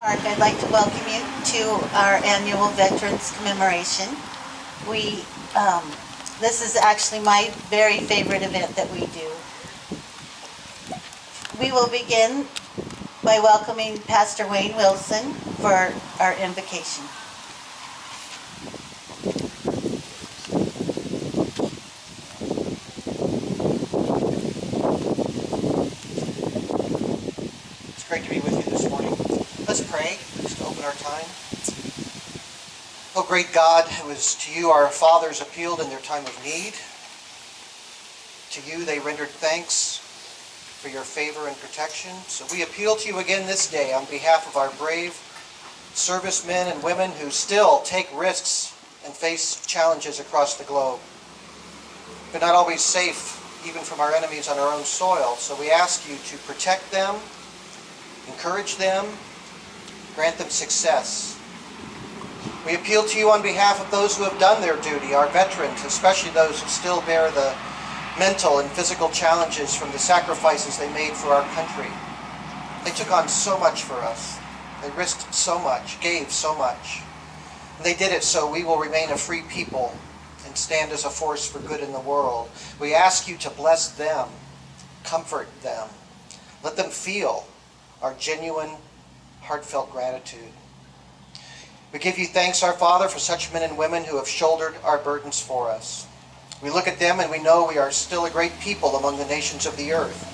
I'd like to welcome you to our annual Veterans Commemoration. This is actually my very favorite event that we do. We will begin by welcoming Pastor Wayne Wilson for our invocation. It's great to be with you this morning. Let's pray just to open our time. Oh, great God, it was to you our fathers appealed in their time of need. To you they rendered thanks for your favor and protection. So we appeal to you again this day on behalf of our brave servicemen and women who still take risks and face challenges across the globe. They're not always safe, even from our enemies on our own soil. So we ask you to protect them, encourage them, grant them success. We appeal to you on behalf of those who have done their duty, our veterans, especially those who still bear the mental and physical challenges from the sacrifices they made for our country. They took on so much for us. They risked so much, gave so much. And they did it so we will remain a free people and stand as a force for good in the world. We ask you to bless them, comfort them. Let them feel our genuine, heartfelt gratitude. We give you thanks, our Father, for such men and women who have shouldered our burdens for us. We look at them and we know we are still a great people among the nations of the earth.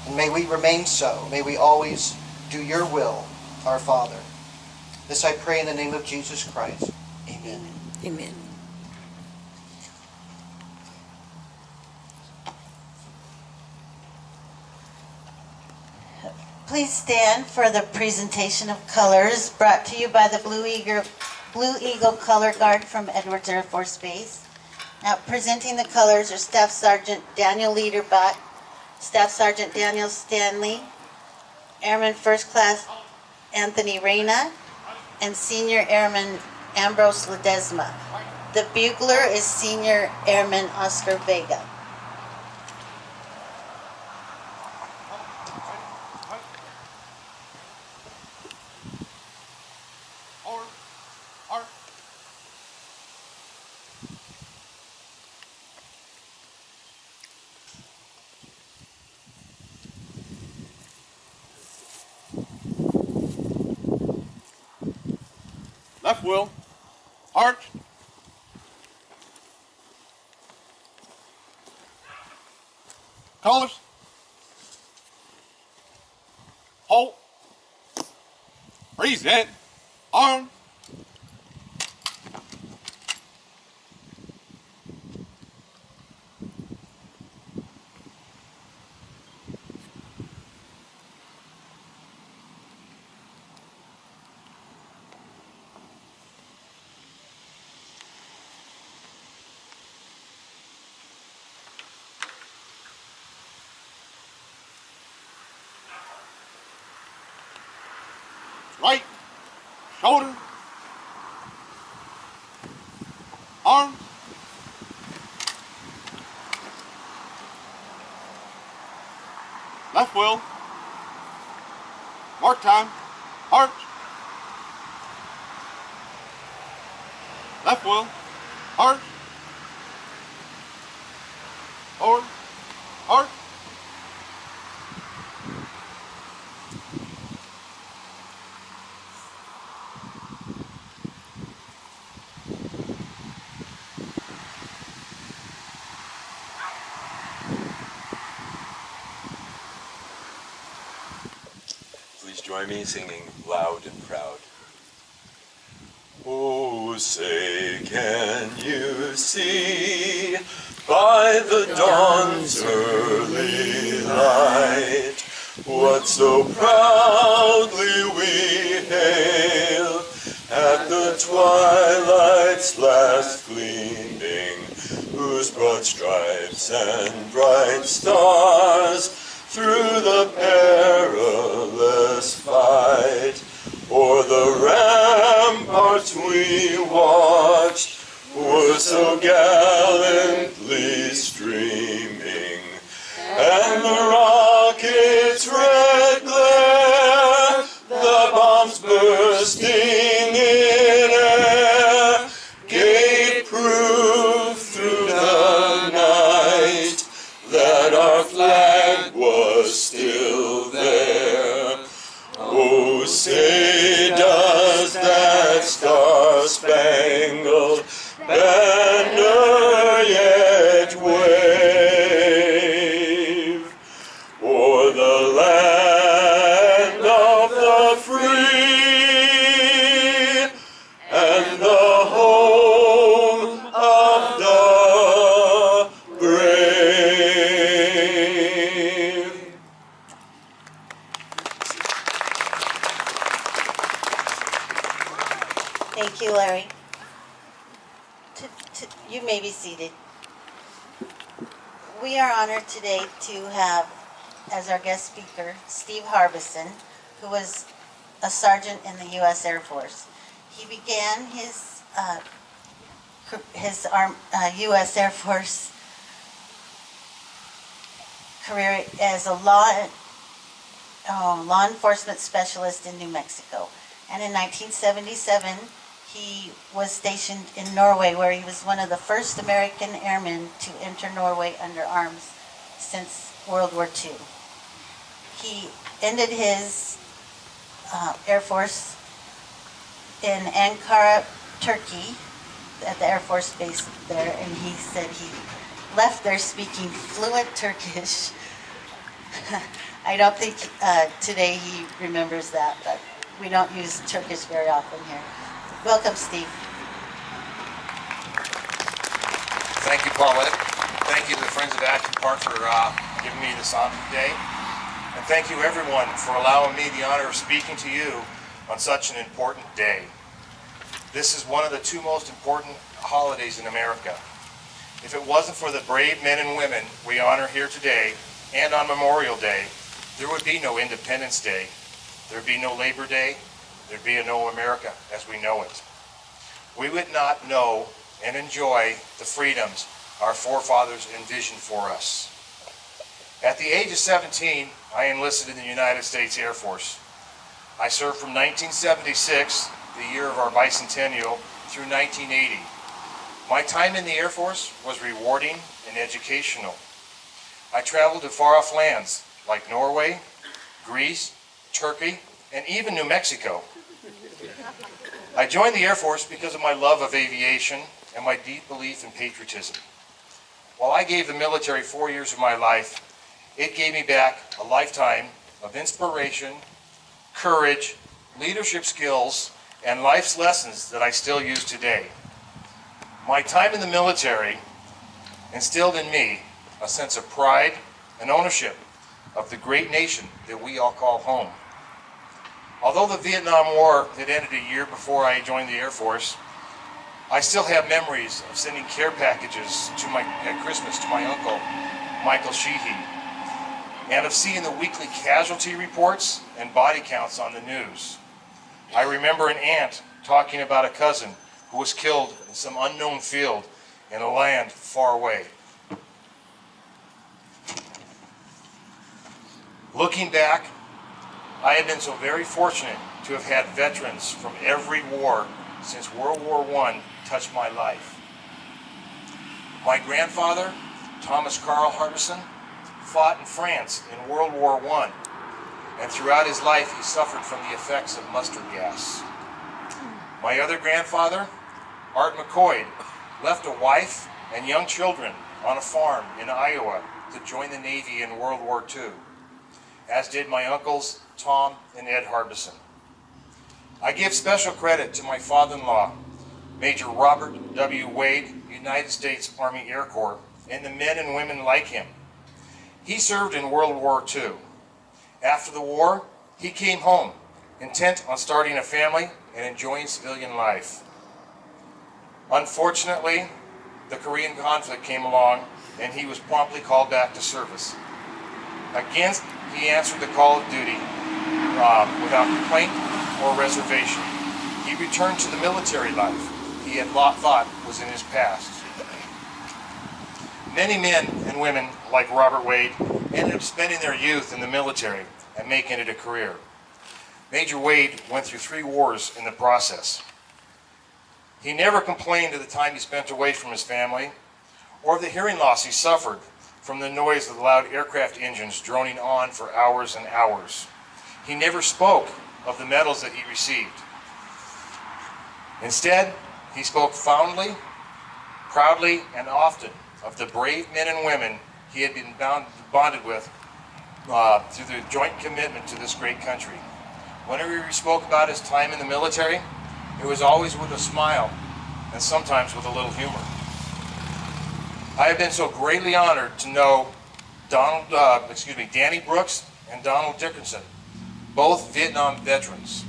And may we remain so. May we always do your will, our Father. This I pray in the name of Jesus Christ. Amen. Amen. Please stand for the presentation of colors brought to you by the Blue Eagle Color Guard from Edwards Air Force Base. Now, presenting the colors are Staff Sergeant Daniel Lederbach, Staff Sergeant Daniel Stanley, Airman First Class Anthony Reyna, and Senior Airman Ambrose Ledesma. The bugler is Senior Airman Oscar Vega. Left wheel, arch, colors, hold, reset, arm, right, shoulder, arm, left wheel, mark time, arch, left wheel, arch, forward, arch, Please join me singing loud and proud. Oh, say, can you see by the dawn's early light what so proudly we hail at the twilight's last gleaming, whose broad stripes and bright stars through the perilous fight o'er the ramparts we watched were so gallantly streaming, and the rocket's red glare, the bombs burst Thank you, Larry. You may be seated. We are honored today to have as our guest speaker Steve Harbeson, who was a sergeant in the U.S. Air Force. He began his U.S. Air Force career as a law enforcement specialist in New Mexico. And in 1977, he was stationed in Norway, where he was one of the first American airmen to enter Norway under arms since World War II. He ended his Air Force in Ankara, Turkey, at the Air Force base there, and he said he left there speaking fluent Turkish. I don't think today he remembers that, but we don't use Turkish very often here. Welcome, Steve. Thank you, Paulette. Thank you to the Friends of Acton Park for giving me this honor today. And thank you, everyone, for allowing me the honor of speaking to you on such an important day. This is one of the two most important holidays in America. If it wasn't for the brave men and women we honor here today and on Memorial Day, there would be no Independence Day, there'd be no Labor Day, there'd be no America as we know it. We would not know and enjoy the freedoms our forefathers envisioned for us. At the age of 17, I enlisted in the United States Air Force. I served from 1976, the year of our bicentennial, through 1980. My time in the Air Force was rewarding and educational. I traveled to far-off lands like Norway, Greece, Turkey, and even New Mexico. I joined the Air Force because of my love of aviation and my deep belief in patriotism. While I gave the military 4 years of my life, it gave me back a lifetime of inspiration, courage, leadership skills, and life's lessons that I still use today. My time in the military instilled in me a sense of pride and ownership of the great nation that we all call home. Although the Vietnam War had ended a year before I joined the Air Force, I still have memories of sending care packages at Christmas to my uncle, Michael Sheehy, and of seeing the weekly casualty reports and body counts on the news. I remember an aunt talking about a cousin who was killed in some unknown field in a land far away. Looking back, I have been so very fortunate to have had veterans from every war since World War I touch my life. My grandfather, Thomas Carl Harbeson, fought in France in World War I, and throughout his life he suffered from the effects of mustard gas. My other grandfather, Art McCoy, left a wife and young children on a farm in Iowa to join the Navy in World War II, as did my uncles Tom and Ed Harbeson. I give special credit to my father-in-law, Major Robert W. Wade, United States Army Air Corps, and the men and women like him. He served in World War II. After the war, he came home, intent on starting a family and enjoying civilian life. Unfortunately, the Korean conflict came along and he was promptly called back to service. Again, he answered the call of duty without complaint or reservation. He returned to the military life he had thought was in his past. Many men and women like Robert Wade ended up spending their youth in the military and making it a career. Major Wade went through 3 wars in the process. He never complained of the time he spent away from his family or of the hearing loss he suffered from the noise of the loud aircraft engines droning on for hours and hours. He never spoke of the medals that he received. Instead, he spoke fondly, proudly, and often of the brave men and women he had been bonded with through the joint commitment to this great country. Whenever he spoke about his time in the military, it was always with a smile and sometimes with a little humor. I have been so greatly honored to know Danny Brooks and Donald Dickerson, both Vietnam veterans.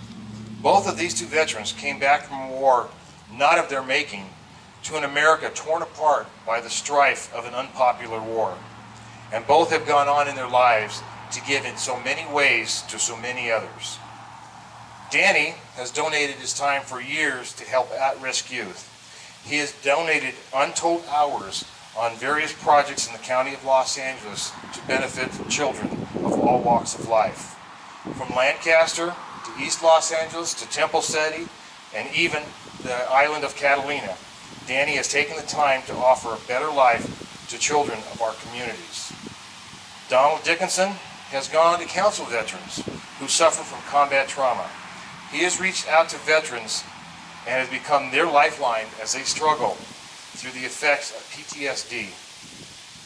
Both of these two veterans came back from war not of their making, to an America torn apart by the strife of an unpopular war. And both have gone on in their lives to give in so many ways to so many others. Danny has donated his time for years to help at-risk youth. He has donated untold hours on various projects in the county of Los Angeles to benefit children of all walks of life. From Lancaster to East Los Angeles to Temple City and even the island of Catalina, Danny has taken the time to offer a better life to children of our communities. Donald Dickinson has gone to counsel veterans who suffer from combat trauma. He has reached out to veterans and has become their lifeline as they struggle through the effects of PTSD.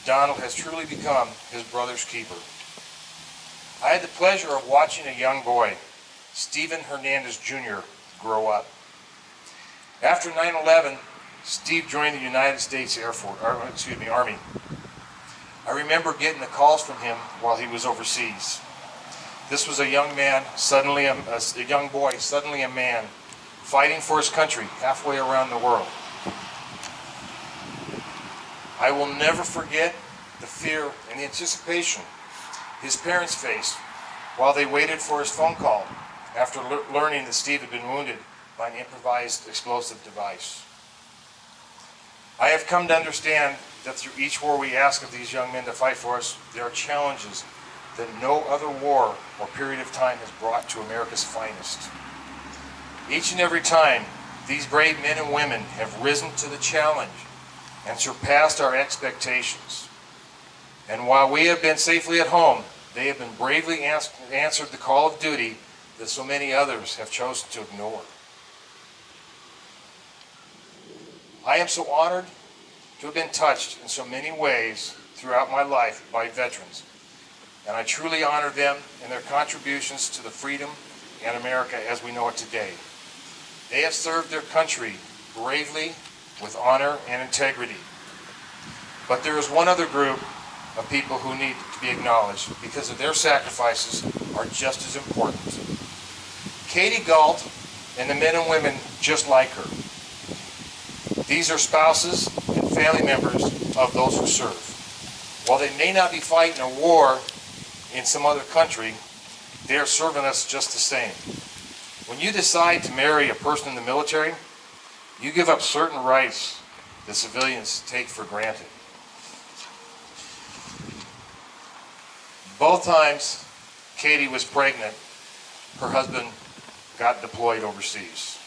Donald has truly become his brother's keeper. I had the pleasure of watching a young boy, Stephen Hernandez Jr., grow up. After 9/11, Steve joined the United States Army. I remember getting the calls from him while he was overseas. This was a young man, suddenly a young boy, suddenly a man, fighting for his country halfway around the world. I will never forget the fear and the anticipation his parents faced while they waited for his phone call after learning that Steve had been wounded by an improvised explosive device. I have come to understand that through each war we ask of these young men to fight for us, there are challenges that no other war or period of time has brought to America's finest. Each and every time, these brave men and women have risen to the challenge and surpassed our expectations. And while we have been safely at home, they have been bravely answered the call of duty that so many others have chosen to ignore. I am so honored to have been touched in so many ways throughout my life by veterans, and I truly honor them and their contributions to the freedom and America as we know it today. They have served their country bravely, with honor and integrity. But there is one other group of people who need to be acknowledged because of their sacrifices are just as important. Katie Galt and the men and women just like her. These are spouses and family members of those who serve. While they may not be fighting a war in some other country, they are serving us just the same. When you decide to marry a person in the military, you give up certain rights that civilians take for granted. Both times Katie was pregnant, her husband got deployed overseas.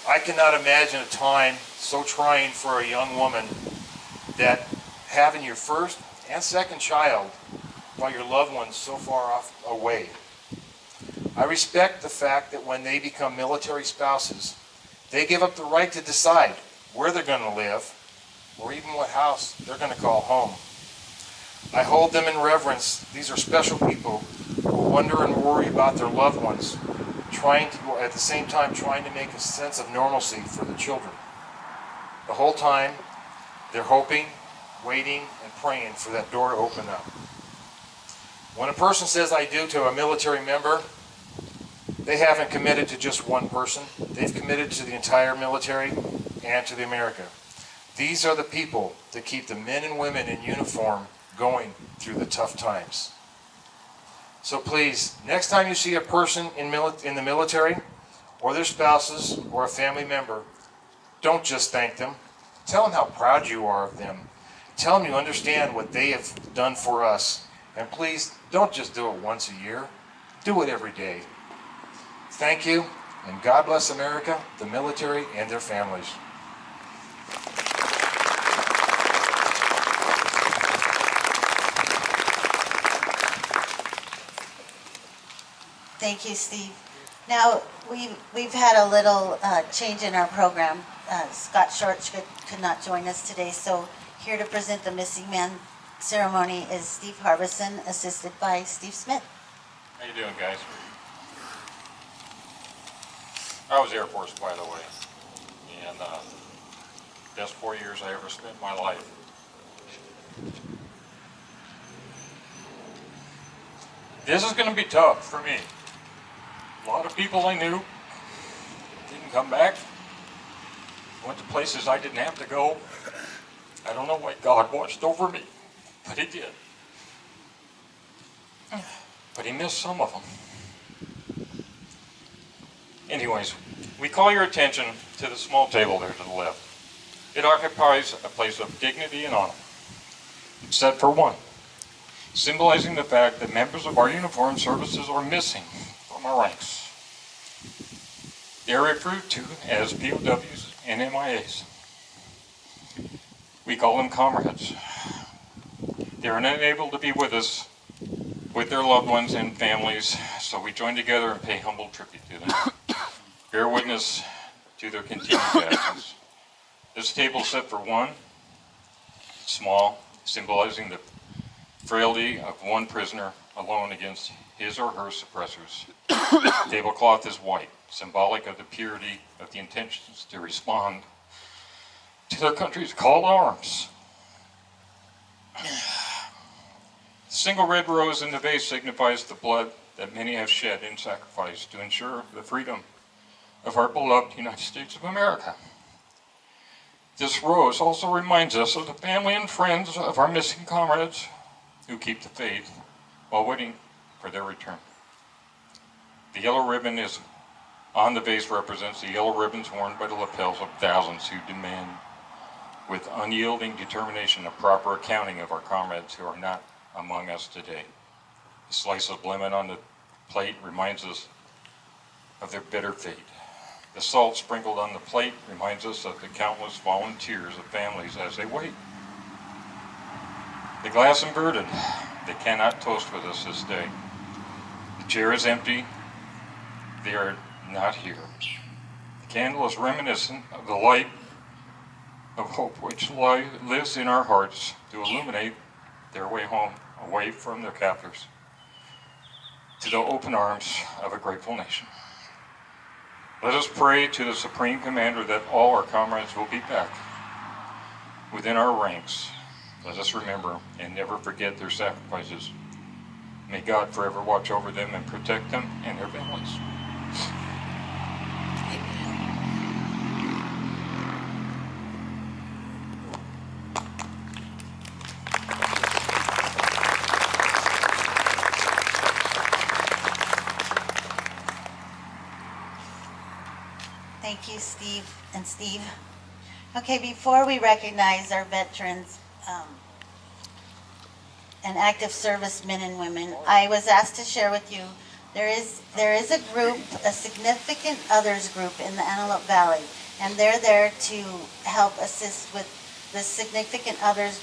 I cannot imagine a time so trying for a young woman that having your first and second child while your loved one's so far off away. I respect the fact that when they become military spouses, they give up the right to decide where they're going to live or even what house they're going to call home. I hold them in reverence. These are special people who wonder and worry about their loved ones, at the same time trying to make a sense of normalcy for the children. The whole time, they're hoping, waiting, and praying for that door to open up. When a person says "I do" to a military member, they haven't committed to just one person. They've committed to the entire military and to the America. These are the people that keep the men and women in uniform going through the tough times. So please, next time you see a person in the military, or their spouses, or a family member, don't just thank them. Tell them how proud you are of them. Tell them you understand what they have done for us. And please, don't just do it once a year. Do it every day. Thank you, and God bless America, the military, and their families. Thank you, Steve. Now, we've had a little change in our program. Scott Shorts could not join us today, so here to present the missing man ceremony is Steve Harbeson, assisted by Steve Smith. How you doing, guys? I was Air Force, by the way, and best 4 years I ever spent in my life. This is going to be tough for me. A lot of people I knew didn't come back. Went to places I didn't have to go. I don't know why God watched over me, but He did. But He missed some of them. Anyways, we call your attention to the small table there to the left. It occupies a place of dignity and honor. It's set for one, symbolizing the fact that members of our uniformed services are missing from our ranks. They are referred to as POWs and MIAs. We call them comrades. They are unable to be with us, with their loved ones and families, so we join together and pay humble tribute to them. Bear witness to their continued absence. This table is set for one, small, symbolizing the frailty of one prisoner alone against his or her suppressors. The tablecloth is white, symbolic of the purity of the intentions to respond to their country's call to arms. The single red rose in the vase signifies the blood that many have shed in sacrifice to ensure the freedom of our beloved United States of America. This rose also reminds us of the family and friends of our missing comrades who keep the faith while waiting for their return. The yellow ribbon is on the vase represents the yellow ribbons worn by the lapels of thousands who demand with unyielding determination a proper accounting of our comrades who are not among us today. The slice of lemon on the plate reminds us of their bitter fate. The salt sprinkled on the plate reminds us of the countless volunteers of families as they wait. The glass inverted, they cannot toast with us this day. The chair is empty, they are not here. The candle is reminiscent of the light of hope which lives in our hearts to illuminate their way home, away from their captors, to the open arms of a grateful nation. Let us pray to the Supreme Commander that all our comrades will be back within our ranks. Let us remember and never forget their sacrifices. May God forever watch over them and protect them and their families. Thank you, Steve and Steve. Okay, before we recognize our veterans and active servicemen and women, I was asked to share with you, there is a group, a significant others group in the Antelope Valley, and they're there to help assist with the significant others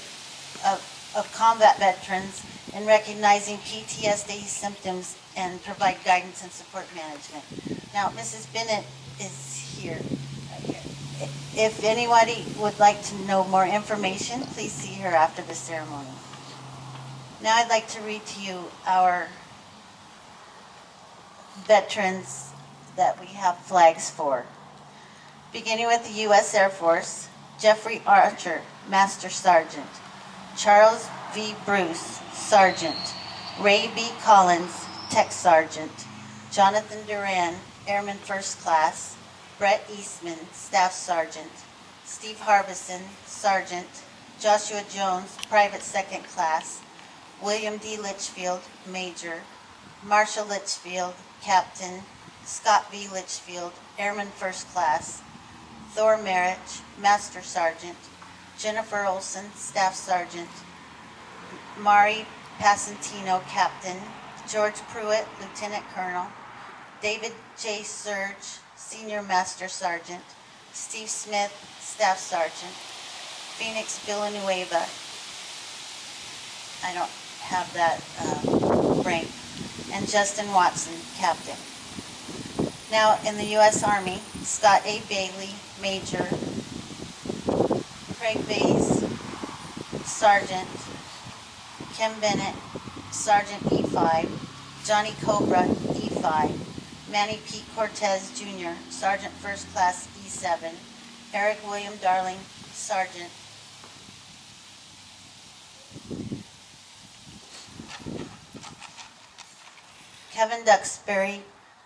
of combat veterans in recognizing PTSD symptoms and provide guidance and support management. Now, Mrs. Bennett is here. If anybody would like to know more information, please see her after the ceremony. Now I'd like to read to you our veterans that we have flags for. Beginning with the U.S. Air Force, Jeffrey Archer, Master Sergeant. Charles V. Bruce, Sergeant. Ray B. Collins, Tech Sergeant. Jonathan Duran, Airman First Class. Brett Eastman, Staff Sergeant. Steve Harbeson, Sergeant. Joshua Jones, Private Second Class. William D. Litchfield, Major. Marshall Litchfield, Captain. Scott B. Litchfield, Airman First Class. Thor Marich, Master Sergeant. Jennifer Olson, Staff Sergeant. Mari Passantino, Captain. George Pruitt, Lieutenant Colonel. David J. Surge, Senior Master Sergeant. Steve Smith, Staff Sergeant. Phoenix Villanueva, I don't have that rank. And Justin Watson, Captain. Now in the U.S. Army, Scott A. Bailey, Major. Craig Bays, Sergeant. Kim Bennett, Sergeant E5. Johnny Cobra, E5. Manny P. Cortez, Jr., Sergeant First Class, E7. Eric William Darling, Sergeant. Kevin Duxbury,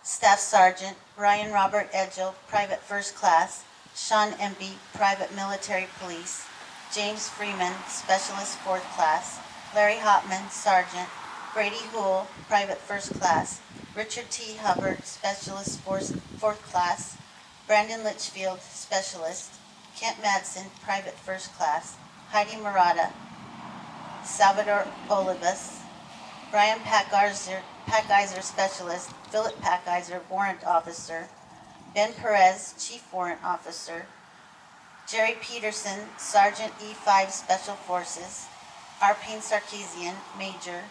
Staff Sergeant Ryan Robert Edgel, Private First Class, Sean Empey, Private Military Police, James Freeman, Specialist Fourth Class, Larry Hauptman, Sergeant, Brady Houle, Private First Class, Richard T. Hubbard, Specialist Fourth Class, Brandon Litchfield, Specialist, Kent Madsen, Private First Class, Heidi Murata, Salvador Olivas, Brian Packizer, Specialist, Philip Packizer, Warrant Officer, Ben Perez, Chief Warrant Officer, Jerry Peterson, Sergeant E5 Special Forces, Arpine Sarkeesian, Major,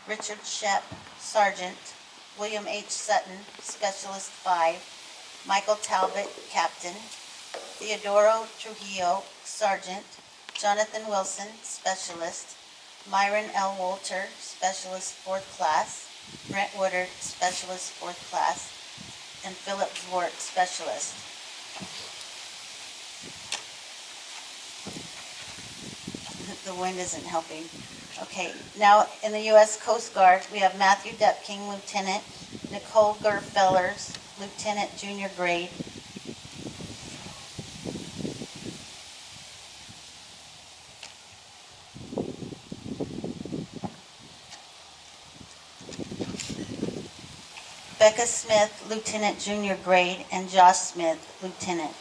Richard Shep, Sergeant, William H. Sutton, Specialist 5, Michael Talbot, Captain, Theodoro Trujillo, Sergeant, Jonathan Wilson, Specialist, Myron L. Wolter, Specialist 4th Class, Brent Woodard, Specialist 4th Class, and Philip Zwart, Specialist. The wind isn't helping. Okay, now in the U.S. Coast Guard, we have Matthew Depking, Lieutenant, Nicole Gerfellers, Lieutenant Junior Grade, Becca Smith, Lieutenant Junior Grade, and Josh Smith, Lieutenant.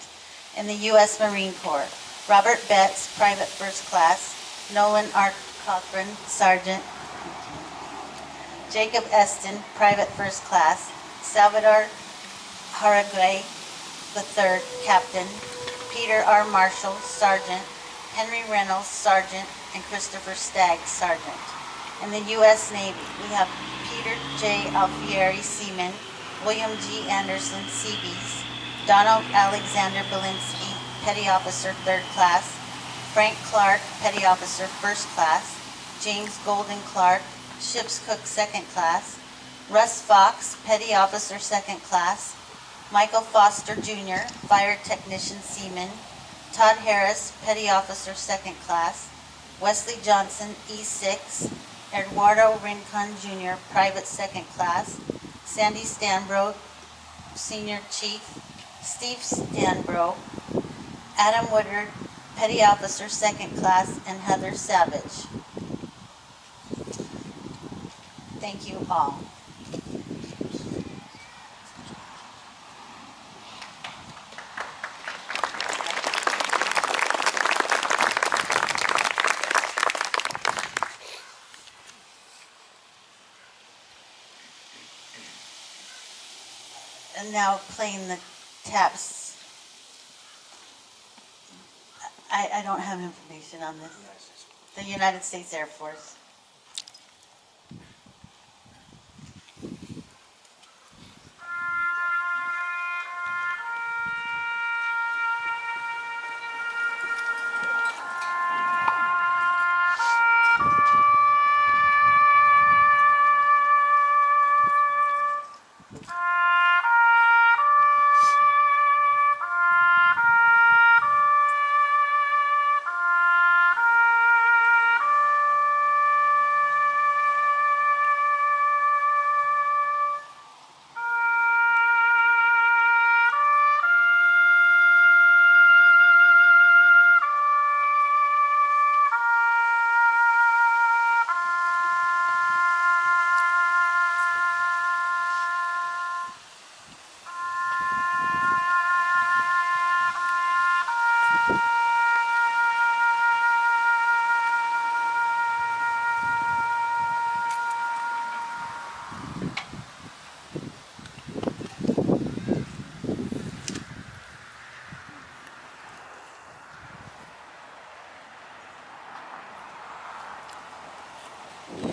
In the U.S. Marine Corps, Robert Betts, Private First Class, Nolan R. Cochran, Sergeant, Jacob Eston, Private First Class, Salvador Haragay III, Captain, Peter R. Marshall, Sergeant, Henry Reynolds, Sergeant, and Christopher Stagg, Sergeant. In the U.S. Navy, we have Peter J. Alfieri, Seaman, William G. Anderson, Seabees, Donald Alexander Belinsky, Petty Officer 3rd Class, Frank Clark, Petty Officer 1st Class, James Golden Clark, Ship's Cook 2nd Class, Russ Fox, Petty Officer 2nd Class, Michael Foster Jr., Fire Technician Seaman, Todd Harris, Petty Officer 2nd Class, Wesley Johnson, E6, Eduardo Rincon Jr., Private 2nd Class, Sandy Stanbro, Senior Chief, Steve Stanbro, Adam Woodard, Petty Officer 2nd Class, and Heather Savage. Thank you all. And now playing the taps. I don't have information on this. The United States Air Force.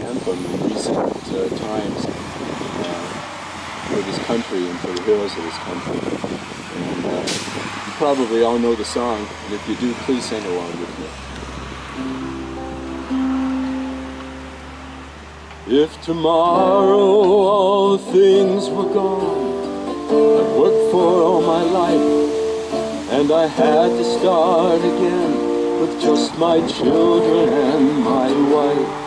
Anthem in recent times for this country and for the heroes of this country. And you probably all know the song, and if you do, please sing along with me. If tomorrow all the things were gone I've worked for all my life, and I had to start again with just my children and my wife,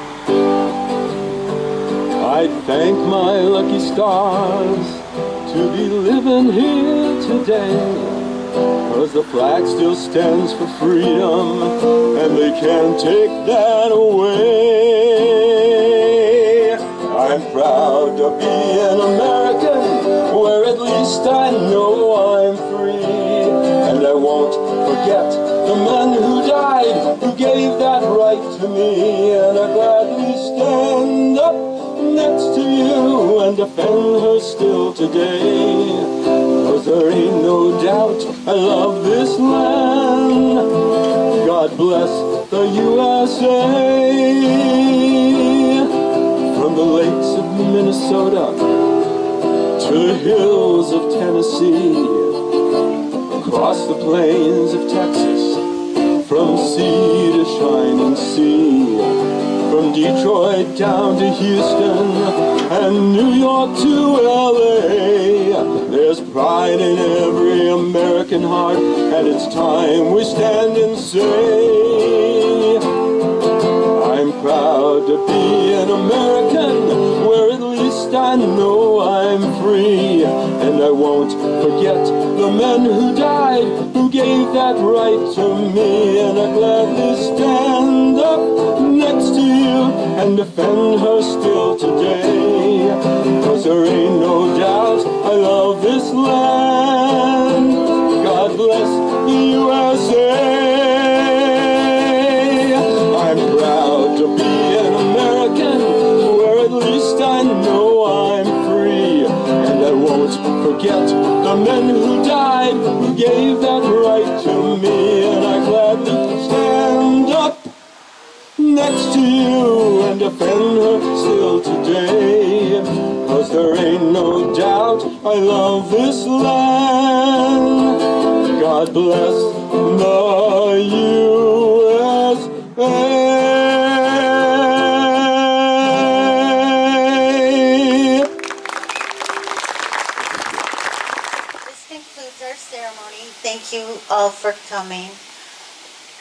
I'd thank my lucky stars to be living here today. 'Cause the flag still stands for freedom, and they can't take that away. I'm proud to be an American, where at least I know I'm free. And I won't forget the men who died, who gave that right to me. And I gladly stand up next to you and defend her still today. 'Cause there ain't no doubt I love this land. God bless the USA. From the lakes of Minnesota to the hills of Tennessee, across the plains of Texas, from sea to shining sea, from Detroit down to Houston and New York to LA. There's pride in every American heart, and it's time we stand and say, I'm proud to be an American, where at least I know I'm free. And I won't forget the men who died, who gave that right to me. And I gladly stand up next to you and defend her still today. 'Cause there ain't no doubt I love this land. God bless the USA. I'm proud to be an American, where at least I know I'm free. And I won't forget the men who died, who gave that right to me. And I gladly stand up next to you and defend her still today. 'Cause there ain't no doubt I love this land. God bless the USA. This concludes our ceremony. Thank you all for coming.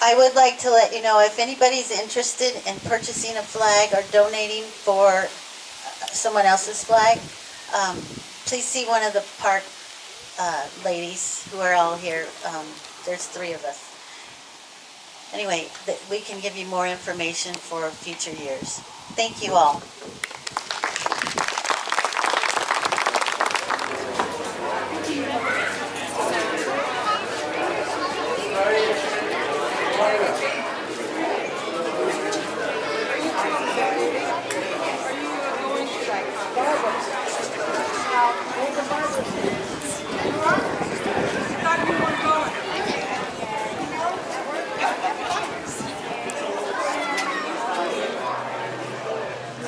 I would like to let you know, if anybody's interested in purchasing a flag or donating for someone else's flag, please see one of the park ladies who are all here. There's 3 of us. Anyway, we can give you more information for future years. Thank you all.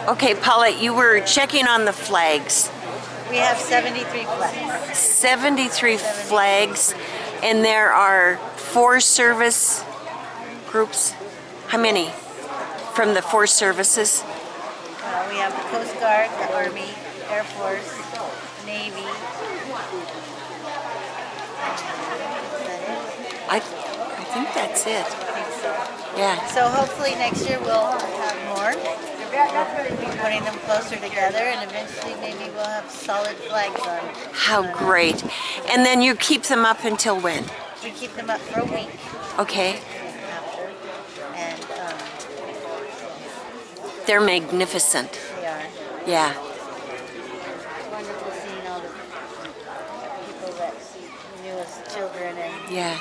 Okay, Paulette, you were checking on the flags. We have 73 flags. 73 flags, and there are 4 service groups. How many from the 4 services? We have the Coast Guard, the Army, Air Force, Navy. I think that's it. Yeah. So hopefully next year we'll have more. We'll be putting them closer together, and eventually maybe we'll have solid flags on. How great. And then you keep them up until when? We keep them up for a week Okay. after, and They're magnificent. they are. Yeah. It's wonderful seeing all the people that knew as children and Yeah.